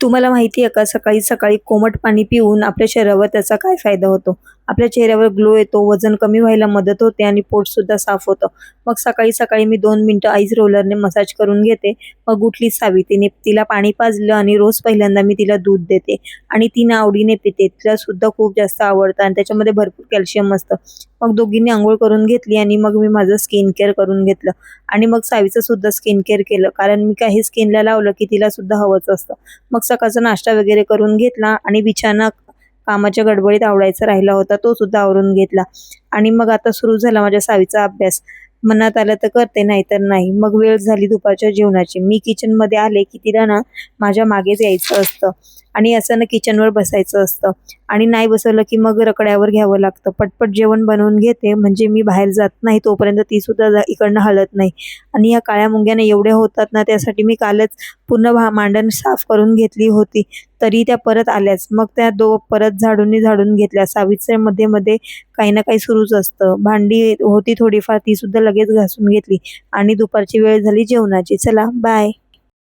तुम्हाला माहिती आहे का, सकाळी सकाळी कोमट पाणी पिऊन आपल्या शरीरावर त्याचा काय फायदा होतो? आपल्या चेहऱ्यावर ग्लो येतो, वजन कमी व्हायला मदत होते आणि पोटसुद्धा साफ होतं. मग सकाळी सकाळी मी 2 मिनिटं आईस रोलरने मसाज करून घेते. मग उठली सावी, तिला पाणी पाजलं आणि रोज पहिल्यांदा मी तिला दूध देते आणि ती आवडीने पिते. तिलासुद्धा खूप जास्त आवडतं आणि त्याच्यामध्ये भरपूर कॅल्शियम असतं. मग दोघींनी अंघोळ करून घेतली आणि मग मी माझं स्किन केअर करून घेतलं आणि मग सावीचं सुद्धा स्किन केअर केलं, कारण मी काही स्किनला लावलं की तिलासुद्धा हवंच असतं. मग सकाळचा नाश्ता वगैरे करून घेतला आणि बिछाना कामाच्या गडबडीत आवडायचा राहिला होता, तो सुद्धा आवरून घेतला आणि मग आता सुरू झाला माझ्या सावीचा अभ्यास. मनात आलं तर करते, नाहीतर नाही. मग वेळ झाली दुपारच्या जेवणाची. मी किचनमध्ये आले की तिला ना माझ्या मागेच यायचं असतं आणि असं ना किचनवर बसायचं असतं आणि नाही बसवलं की मग रकड्यावर घ्यावं लागतं. पटपट जेवण बनवून घेते, म्हणजे मी बाहेर जात नाही तोपर्यंत ती सुद्धा इकडनं हलत नाही. आणि या काळ्या मुंग्याने एवढ्या होतात ना, त्यासाठी मी कालच पूर्ण मांडण साफ करून घेतली होती, तरी त्या परत आल्याच. मग त्या परत झाडून घेतल्या. सावीचे मध्ये मध्ये काही ना काही सुरूच असतं. भांडी होती थोडीफार, ती सुद्धा लगेच घासून घेतली आणि दुपारची वेळ झाली जेवणाची. चला बाय.